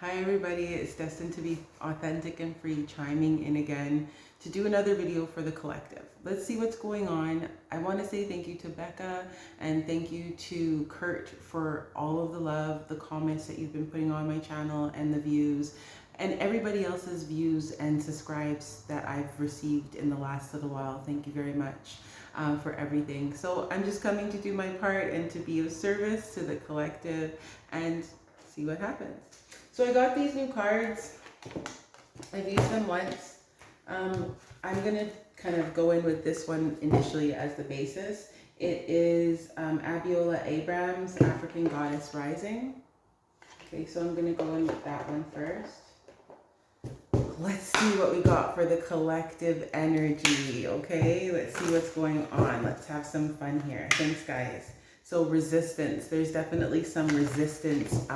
Hi everybody, it's destined to be authentic and free, chiming in again to do another video for the collective. Let's see what's going on. I want to say thank you to Becca and thank you to Kurt for all of the love, the comments that you've been putting on my channel and the views and everybody else's views and subscribes that I've received in the last little while. Thank you very much for everything. So I'm just coming to do my part and to be of service to the collective and see what happens. So I got these new cards. I've used them once. I'm going to kind of go in with this one initially as the basis. It is Abiola Abrams, African Goddess Rising. Okay, so I'm going to go in with that one first. Let's see what we got for the collective energy, okay? Let's see what's going on. Let's have some fun here. Thanks, guys. So resistance. There's definitely some resistance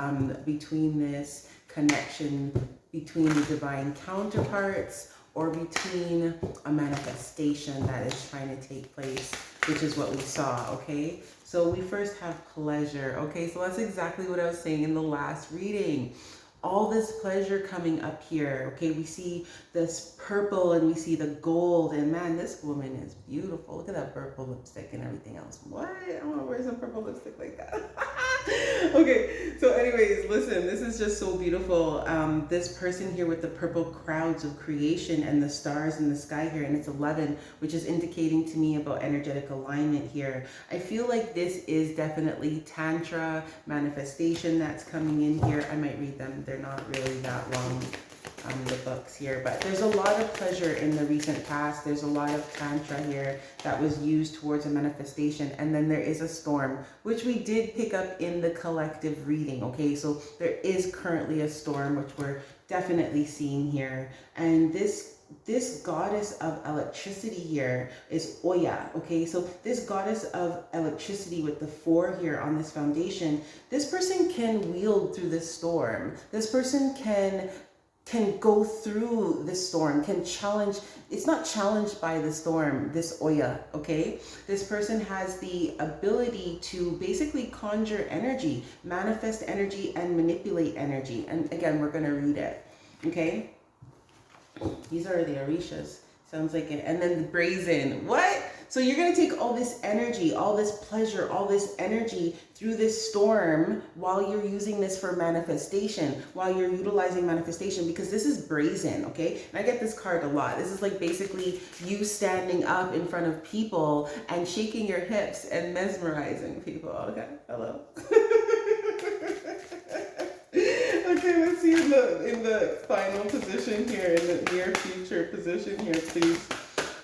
between this connection between the divine counterparts or between a manifestation that is trying to take place, which is what we saw, okay? So we first have pleasure, okay? So that's exactly what I was saying in the last reading. All this pleasure coming up here, okay? We see this purple and we see the gold, and man, this woman is beautiful. Look at that purple lipstick and everything else. What? I want to wear some purple lipstick like that. Okay, so anyways, listen, this is just so beautiful. This person here with the purple crowds of creation and the stars in the sky here, and it's 11, which is indicating to me about energetic alignment here. I feel like this is definitely Tantra manifestation that's coming in here. I might read them. They're not really that long, the books here, but there's a lot of pleasure in the recent past. There's a lot of Tantra here that was used towards a manifestation, and then there is a storm, which we did pick up in the collective reading, okay? So there is currently a storm, which we're definitely seeing here, and this goddess of electricity here is Oya, okay? So this goddess of electricity with the 4 here on this foundation, this person can wield through this storm. This person can go through this storm, can challenge. It's not challenged by the storm, this Oya, okay? This person has the ability to basically conjure energy, manifest energy, and manipulate energy. And again, we're going to read it, okay? These are the Orishas. Sounds like it. And then the brazen. What? So you're going to take all this energy, all this pleasure, all this energy through this storm while you're using this for manifestation, while you're utilizing manifestation, because this is brazen, okay? And I get this card a lot. This is like basically you standing up in front of people and shaking your hips and mesmerizing people. Okay, hello. Okay, let's see in the final position here, in the near future position here, please,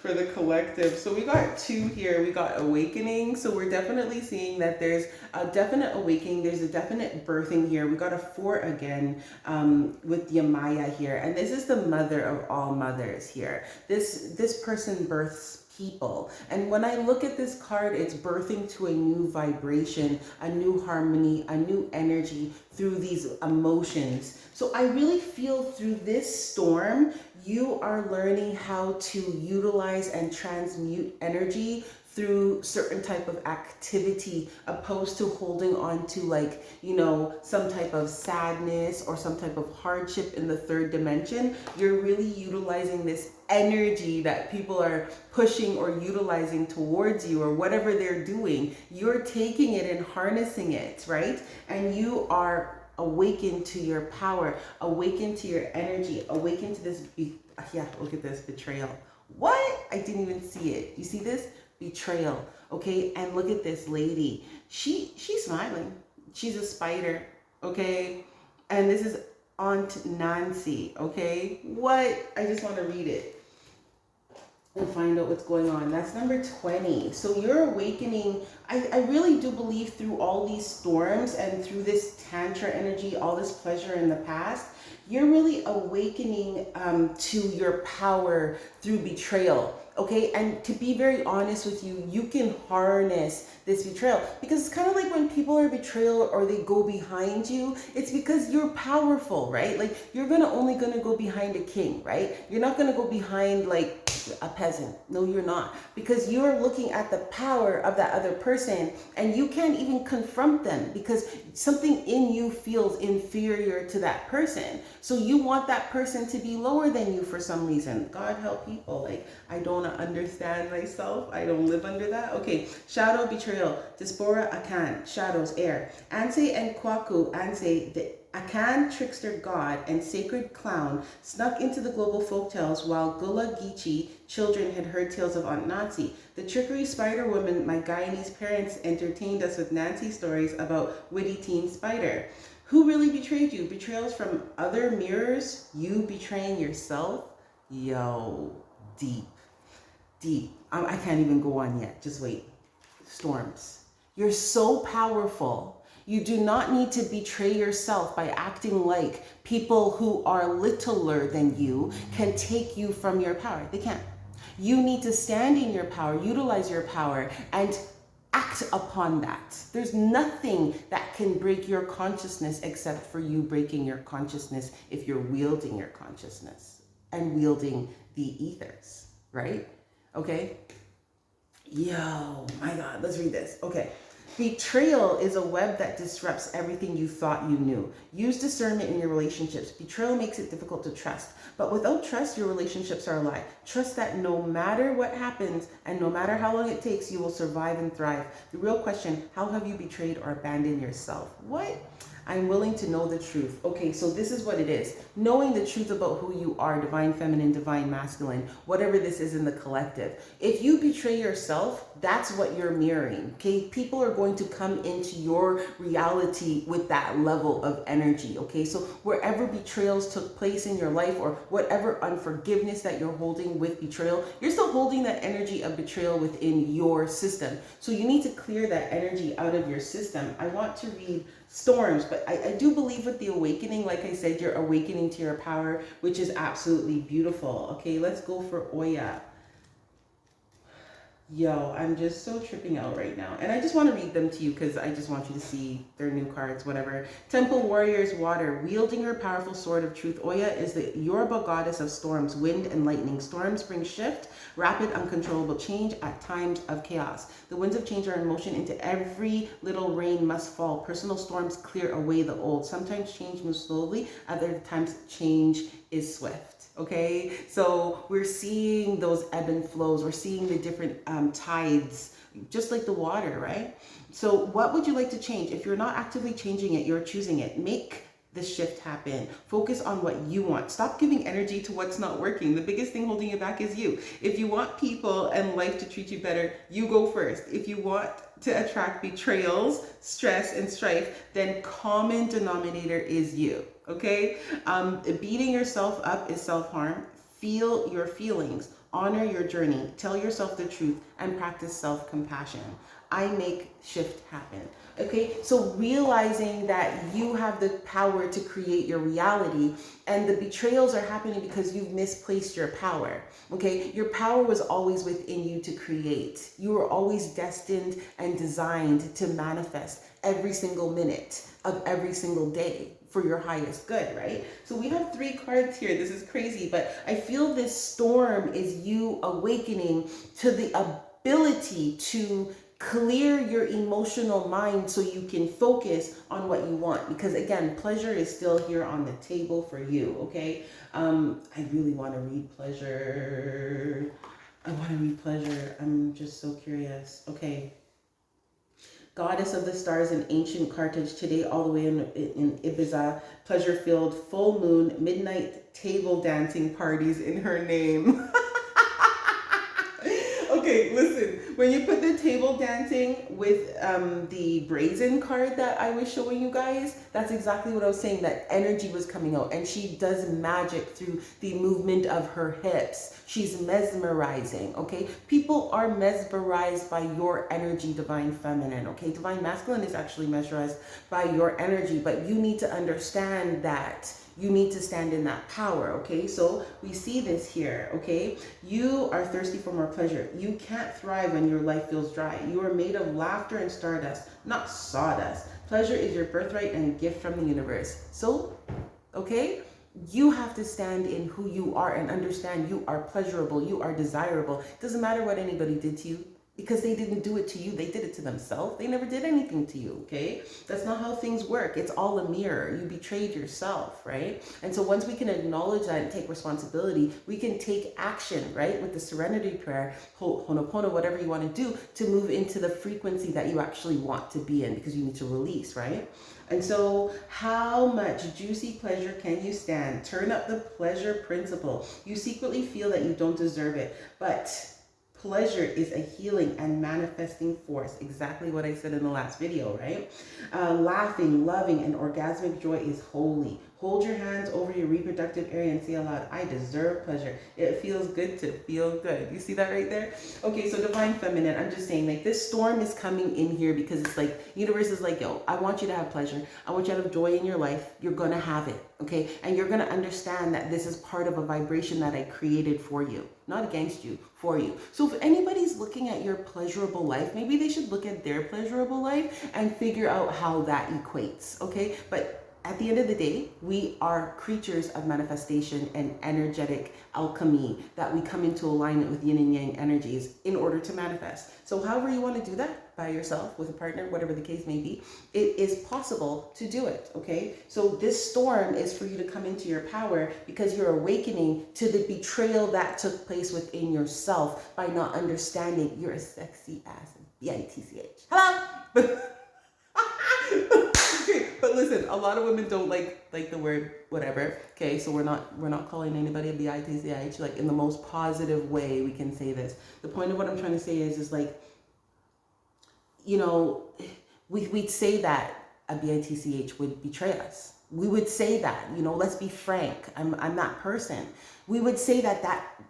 for the collective. So we got 2 here. We got awakening. So we're definitely seeing that there's a definite awakening. There's a definite birthing here. We got a 4 again with Yamaya here. And this is the mother of all mothers here. This person births people. And when I look at this card, it's birthing to a new vibration, a new harmony, a new energy through these emotions. So I really feel through this storm, you are learning how to utilize and transmute energy through certain type of activity, opposed to holding on to, like, you know, some type of sadness or some type of hardship in the 3rd dimension. You're really utilizing this energy that people are pushing or utilizing towards you, or whatever they're doing. You're taking it and harnessing it, right? And you are awakened to your power, awakened to your energy, awakened to this. Yeah, look at this betrayal. What? I didn't even see it. You see this? Betrayal. Okay, and look at this lady. She's smiling. She's a spider. Okay, and this is Aunt Nancy. Okay, what? I just want to read it and find out what's going on. That's number 20. So you're awakening. I really do believe through all these storms and through this Tantra energy, all this pleasure in the past, you're really awakening to your power through betrayal. Okay, and to be very honest with you, you can harness this betrayal, because it's kind of like when people are betrayal or they go behind you, it's because you're powerful, right? Like, you're only gonna go behind a king, right? You're not gonna go behind like a peasant. No, you're not. Because you're looking at the power of that other person and you can't even confront them because something in you feels inferior to that person. So you want that person to be lower than you for some reason. God help people. Like, I don't understand myself. I don't live under that. Okay. Shadow, betrayal. Diaspora, Akan. Shadows, air. Anse and Kwaku. Anse, the Akan trickster god and sacred clown snuck into the global folktales while Gula Geechee children had heard tales of Aunt Nancy. The trickery spider woman, my Guyanese parents entertained us with Nancy stories about witty teen spider. Who really betrayed you? Betrayals from other mirrors? You betraying yourself? Yo, deep, deep. I can't even go on yet. Just wait. Storms. You're so powerful. You do not need to betray yourself by acting like people who are littler than you can take you from your power. They can't. You need to stand in your power, utilize your power, and act upon that. There's nothing that can break your consciousness except for you breaking your consciousness if you're wielding your consciousness and wielding the ethers, right? Okay? Yo, my God, let's read this. Okay. Betrayal is a web that disrupts everything you thought you knew. Use discernment in your relationships. Betrayal makes it difficult to trust. But without trust, your relationships are a lie. Trust that no matter what happens and no matter how long it takes, you will survive and thrive. The real question, how have you betrayed or abandoned yourself? What? I'm willing to know the truth. Okay, so this is what it is. Knowing the truth about who you are, divine feminine, divine masculine, whatever this is in the collective. If you betray yourself, that's what you're mirroring. Okay, people are going to come into your reality with that level of energy. Okay, so wherever betrayals took place in your life or whatever unforgiveness that you're holding with betrayal, you're still holding that energy of betrayal within your system. So you need to clear that energy out of your system. I want to read storms, but I do believe with the awakening, like I said, you're awakening to your power, which is absolutely beautiful. Okay, let's go for Oya. Yo, I'm just so tripping out right now. And I just want to read them to you because I just want you to see their new cards, whatever. Temple Warriors, water. Wielding her powerful sword of truth, Oya is the Yoruba goddess of storms, wind and lightning. Storms bring shift, rapid, uncontrollable change at times of chaos. The winds of change are in motion into every little rain must fall. Personal storms clear away the old. Sometimes change moves slowly, other times change is swift. Okay, so we're seeing those ebb and flows. We're seeing the different tides, just like the water, right? So what would you like to change? If you're not actively changing it, you're choosing it. Make the shift happen. Focus on what you want. Stop giving energy to what's not working. The biggest thing holding you back is you. If you want people and life to treat you better, you go first. If you want to attract betrayals, stress, and strife, then common denominator is you. Okay? Beating yourself up is self-harm. Feel your feelings. Honor your journey. Tell yourself the truth and practice self-compassion. I make shift happen. Okay, so realizing that you have the power to create your reality, and the betrayals are happening because you've misplaced your power. Okay, your power was always within you to create. You were always destined and designed to manifest every single minute of every single day for your highest good, right? So we have 3 cards here. This is crazy, but I feel this storm is you awakening to the ability to clear your emotional mind so you can focus on what you want. Because again, pleasure is still here on the table for you, okay? I really want to read pleasure. I want to read pleasure. I'm just so curious. Okay. Goddess of the stars in ancient Carthage, today all the way in Ibiza, pleasure-filled full moon, midnight table dancing parties in her name. Okay, listen, when you put the table dancing with the brazen card that I was showing you guys, that's exactly what I was saying, that energy was coming out, and she does magic through the movement of her hips. She's mesmerizing, okay? People are mesmerized by your energy, divine feminine, okay? Divine masculine is actually mesmerized by your energy, but you need to understand that. You need to stand in that power, okay? So we see this here, okay? You are thirsty for more pleasure. You can't thrive when your life feels dry. You are made of laughter and stardust, not sawdust. Pleasure is your birthright and a gift from the universe. So, okay? You have to stand in who you are and understand you are pleasurable, you are desirable. It doesn't matter what anybody did to you, because they didn't do it to you, they did it to themselves. They never did anything to you, okay? That's not how things work. It's all a mirror. You betrayed yourself, right? And so once we can acknowledge that and take responsibility, we can take action, right? With the serenity prayer, Ho'oponopono, whatever you want to do, to move into the frequency that you actually want to be in, because you need to release, right? And so how much juicy pleasure can you stand? Turn up the pleasure principle. You secretly feel that you don't deserve it, but pleasure is a healing and manifesting force. Exactly what I said in the last video, right? Laughing, loving, and orgasmic joy is holy. Hold your hands over your reproductive area and say aloud, I deserve pleasure. It feels good to feel good. You see that right there? Okay, so divine feminine, I'm just saying, like, this storm is coming in here because it's like, universe is like, yo, I want you to have pleasure. I want you to have joy in your life. You're going to have it, okay? And you're going to understand that this is part of a vibration that I created for you, not against you, for you. So if anybody's looking at your pleasurable life, maybe they should look at their pleasurable life and figure out how that equates, okay? But at the end of the day, we are creatures of manifestation and energetic alchemy, that we come into alignment with yin and yang energies in order to manifest. So however you want to do that, by yourself, with a partner, whatever the case may be, it is possible to do it, okay? So this storm is for you to come into your power, because you're awakening to the betrayal that took place within yourself by not understanding you're a sexy ass bitch. Hello? But listen, a lot of women don't like the word whatever. Okay, so we're not calling anybody a bitch. Like, in the most positive way we can say this. The point of what I'm trying to say is like, you know, we'd say that a bitch would betray us. We would say that, you know, let's be frank. I'm that person. We would say that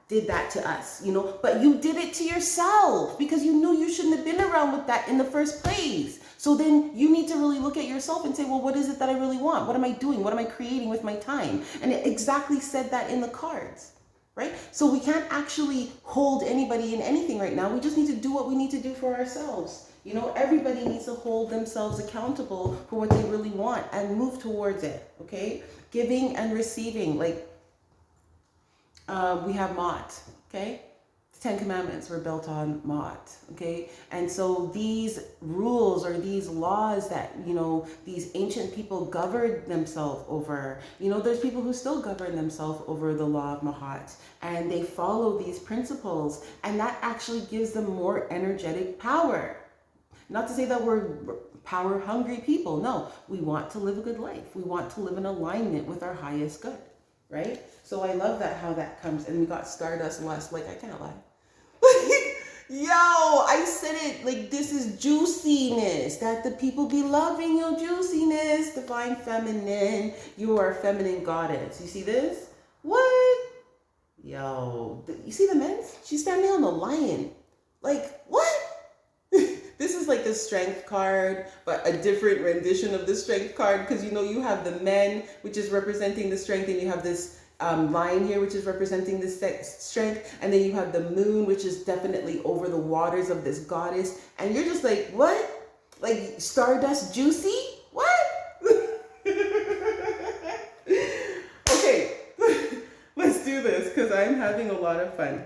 did that to us, you know, but you did it to yourself because you knew you shouldn't have been around with that in the first place. So then you need to really look at yourself and say, well, what is it that I really want? What am I doing? What am I creating with my time? And it exactly said that in the cards, right? So we can't actually hold anybody in anything right now. We just need to do what we need to do for ourselves. You know, everybody needs to hold themselves accountable for what they really want and move towards it, okay? Giving and receiving, like we have Ma'at, okay? The 10 Commandments were built on Ma'at, okay? And so these rules or these laws that, you know, these ancient people governed themselves over, you know, there's people who still govern themselves over the law of Ma'at, and they follow these principles, and that actually gives them more energetic power. Not to say that we're power hungry people. No, we want to live a good life. We want to live in alignment with our highest good, right? So I love that, how that comes. And we got Stardust last, like, I can't lie. Yo, I said it, like, this is juiciness, that the people be loving your juiciness. Divine feminine, you are a feminine goddess. You see this? What? Yo, you see the men's? She's standing on the lion. Like, what? This is like the strength card, but a different rendition of the strength card, because, you know, you have the men, which is representing the strength, and you have this lion here, which is representing the strength, and then you have the moon, which is definitely over the waters of this goddess, and you're just like, what? Like, Stardust juicy? What? Okay, let's do this, because I'm having a lot of fun.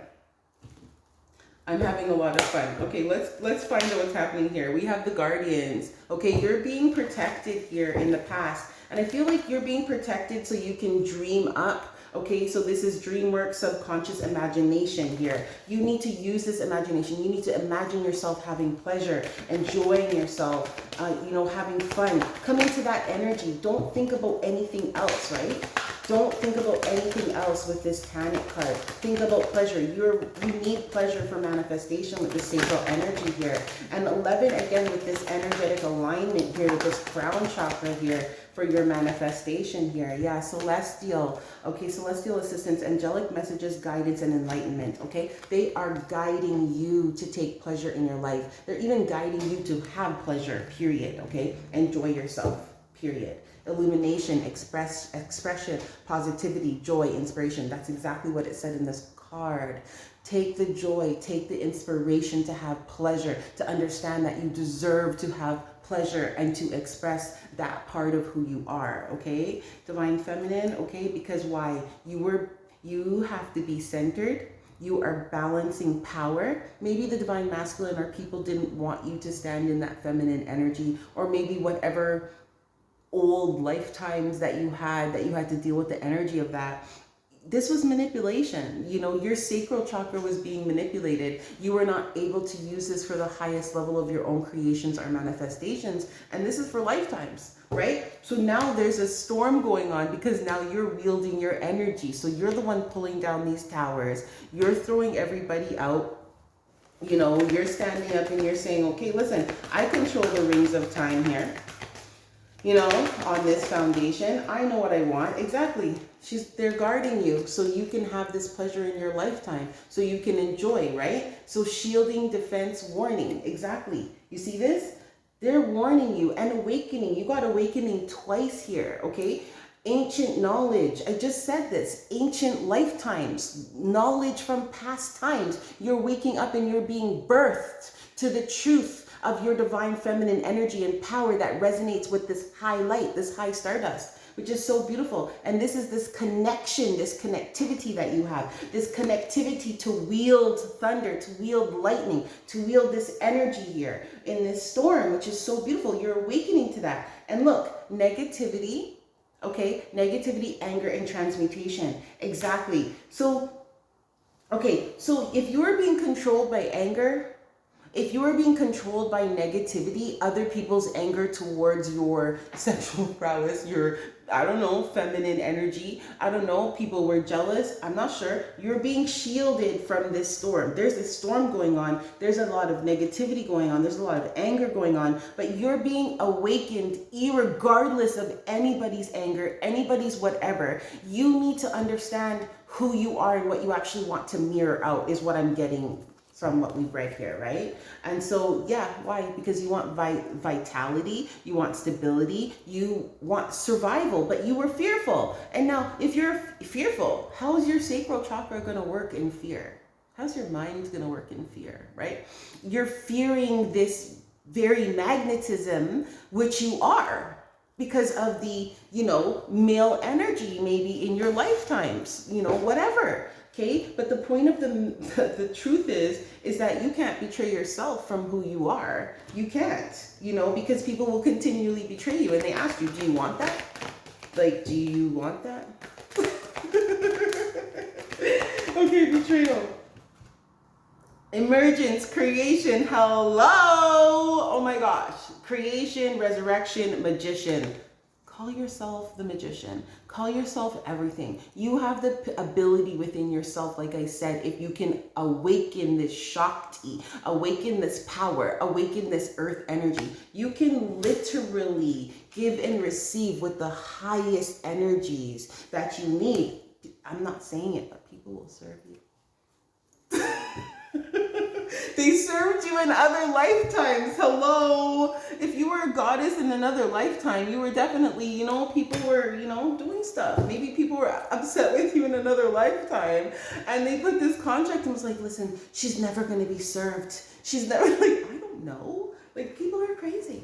Okay, let's find out what's happening here. We have the guardians. Okay, you're being protected here in the past. And I feel like you're being protected so you can dream up. Okay, so this is dream work, subconscious imagination here. You need to use this imagination. You need to imagine yourself having pleasure, enjoying yourself, you know, having fun. Come into that energy. Don't think about anything else, right? Don't think about anything else with this Tanit card. Think about pleasure. You need pleasure for manifestation with this sacral energy here. And 11, again, with this energetic alignment here, with this crown chakra here for your manifestation here. Yeah, celestial. Okay, celestial assistance, angelic messages, guidance, and enlightenment. Okay, they are guiding you to take pleasure in your life. They're even guiding you to have pleasure, period. Okay, enjoy yourself, period. Illumination, expression, positivity, joy, inspiration. That's exactly what it said in this card. Take the joy, take the inspiration to have pleasure, to understand that you deserve to have pleasure and to express that part of who you are, okay? Divine Feminine, okay? Because why? You have to be centered. You are balancing power. Maybe the Divine Masculine or people didn't want you to stand in that feminine energy, or maybe whatever old lifetimes that you had to deal with the energy of that. This was manipulation. You know, your sacral chakra was being manipulated. You were not able to use this for the highest level of your own creations or manifestations. And this is for lifetimes, right? So now there's a storm going on because now you're wielding your energy. So you're the one pulling down these towers. You're throwing everybody out. You know, you're standing up and you're saying, okay, listen, I control the rings of time here. You know, on this foundation, I know what I want. Exactly. They're guarding you so you can have this pleasure in your lifetime, so you can enjoy, right? So shielding, defense, warning. Exactly. You see this? They're warning you and awakening. You got awakening twice here, okay? Ancient knowledge. I just said this. Ancient lifetimes. Knowledge from past times. You're waking up and you're being birthed to the truth of your divine feminine energy and power that resonates with this high light, this high stardust, which is so beautiful. And this is this connection, this connectivity that you have, this connectivity to wield thunder, to wield lightning, to wield this energy here in this storm, which is so beautiful. You're awakening to that. And look, negativity, okay, negativity, anger, and transmutation. Exactly. So, okay, so if you're being controlled by anger, if you are being controlled by negativity, other people's anger towards your sexual prowess, your, I don't know, feminine energy, I don't know, people were jealous, I'm not sure, you're being shielded from this storm. There's this storm going on. There's a lot of negativity going on. There's a lot of anger going on, but you're being awakened irregardless of anybody's anger, anybody's whatever. You need to understand who you are and what you actually want to mirror out is what I'm getting from what we've read here, right? And so, yeah, why? Because you want vitality, you want stability, you want survival, but you were fearful. And now, if you're fearful, how is your sacral chakra going to work in fear? How's your mind going to work in fear, right? You're fearing this very magnetism, which you are, because of the, you know, male energy, maybe in your lifetimes, you know, whatever. Okay, but the point of the truth is that you can't betray yourself from who you are. You can't, you know, because people will continually betray you, and they ask you, do you want that? Like, do you want that? Okay, betrayal. Emergence, creation, hello! Oh my gosh. Creation, resurrection, magician. Call yourself the magician. Call yourself everything. You have the ability within yourself, like I said, if you can awaken this Shakti, awaken this power, awaken this earth energy, you can literally give and receive with the highest energies that you need. I'm not saying it, but people will serve you. They served you in other lifetimes. Hello. If you were a goddess in another lifetime, you were definitely, you know, people were, you know, doing stuff. Maybe people were upset with you in another lifetime. And they put this contract and was like, listen, she's never going to be served. She's never, like, I don't know. Like, people are crazy.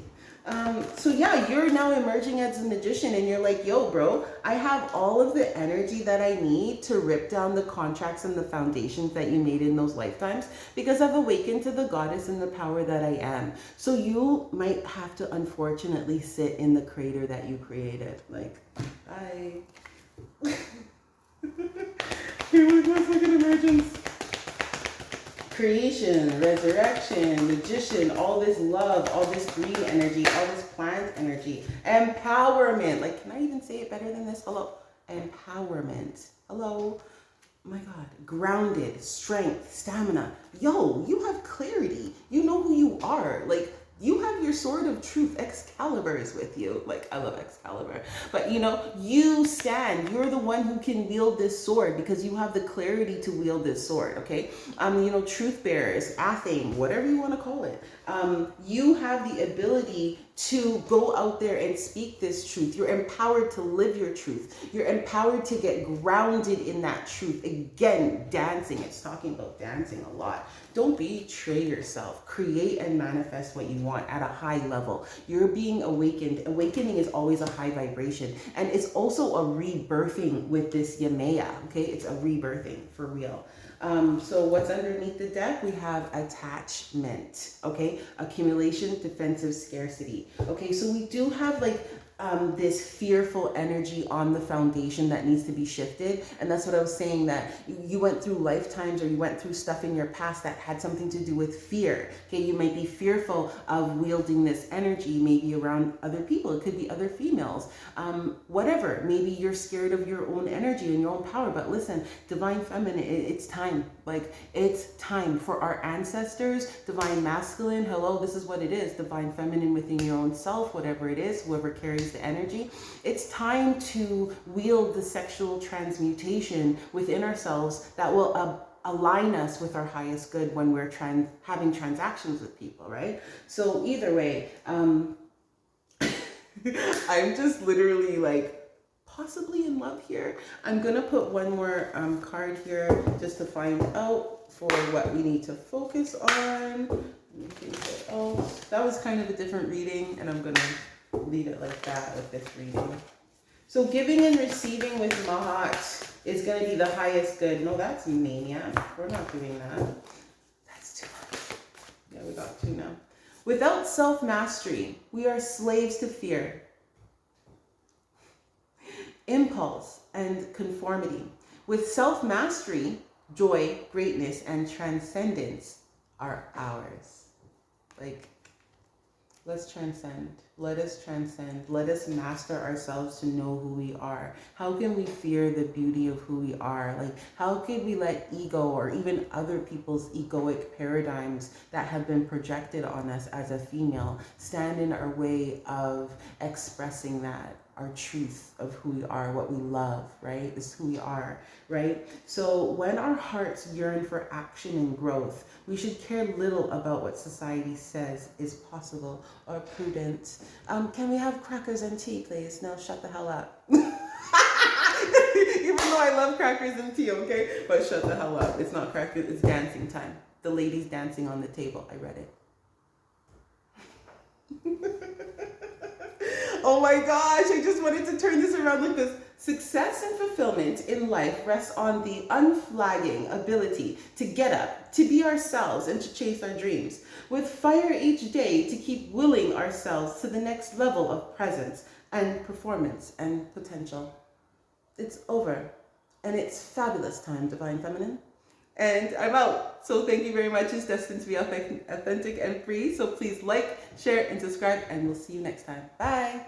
So yeah, you're now emerging as a magician and you're like, yo, bro, I have all of the energy that I need to rip down the contracts and the foundations that you made in those lifetimes because I've awakened to the goddess and the power that I am. So you might have to unfortunately sit in the crater that you created. Like, bye. Here we go, second emergence. Creation, resurrection, magician, all this love, all this green energy, all this plant energy, empowerment. Like, can I even say it better than this? Hello? Empowerment. Hello? Oh my God. Grounded, strength, stamina. Yo, you have clarity. You know who you are. Like, you have your sword of truth. Excalibur is with you. Like, I love Excalibur. But, you know, you stand. You're the one who can wield this sword because you have the clarity to wield this sword, okay? You know, truth bearers, Athame, whatever you want to call it. You have the ability to go out there and speak this truth. You're empowered to live your truth. You're empowered to get grounded in that truth. Again, dancing. It's talking about dancing a lot. Don't betray yourself. Create and manifest what you want at a high level. You're being awakened. Awakening is always a high vibration. And it's also a rebirthing with this Yamea. Okay, it's a rebirthing for real. So what's underneath the deck? We have attachment, okay? Accumulation, defensive, scarcity. Okay, so we do have like this fearful energy on the foundation that needs to be shifted. And that's what I was saying, that you went through lifetimes or you went through stuff in your past that had something to do with fear. Okay, you might be fearful of wielding this energy, maybe around other people. It could be other females, whatever. Maybe you're scared of your own energy and your own power. But listen, divine feminine, it's time. Like, it's time for our ancestors. Divine masculine, hello, this is what it is. Divine feminine within your own self, whatever it is, whoever carries the energy. It's time to wield the sexual transmutation within ourselves that will align us with our highest good when we're having transactions with people, right? So either way, I'm just literally like possibly in love here. I'm gonna put one more card here just to find out for what we need to focus on. Oh, that was kind of a different reading, and I'm gonna leave it like that with this reading. So giving and receiving with Mahat is going to be the highest good. No, that's mania. We're not doing that. That's too much. Yeah, we got two now. Without self-mastery, we are slaves to fear, impulse, and conformity. With self-mastery, joy, greatness, and transcendence are ours. Like, let's transcend. Let us transcend. Let us master ourselves to know who we are. How can we fear the beauty of who we are? Like, how can we let ego or even other people's egoic paradigms that have been projected on us as a female stand in our way of expressing that? Our truth of who we are, what we love, right? Is who we are, right? So when our hearts yearn for action and growth, we should care little about what society says is possible or prudent. Can we have crackers and tea, please? No, shut the hell up. Even though I love crackers and tea, okay? But shut the hell up. It's not crackers, it's dancing time. The ladies dancing on the table. I read it. Oh my gosh, I just wanted to turn this around like this. Success and fulfillment in life rests on the unflagging ability to get up, to be ourselves, and to chase our dreams. With fire each day to keep willing ourselves to the next level of presence and performance and potential. It's over. And it's fabulous time, Divine Feminine. And I'm out. So thank you very much. It's destined to be authentic and free. So please like, share, and subscribe, and we'll see you next time. Bye.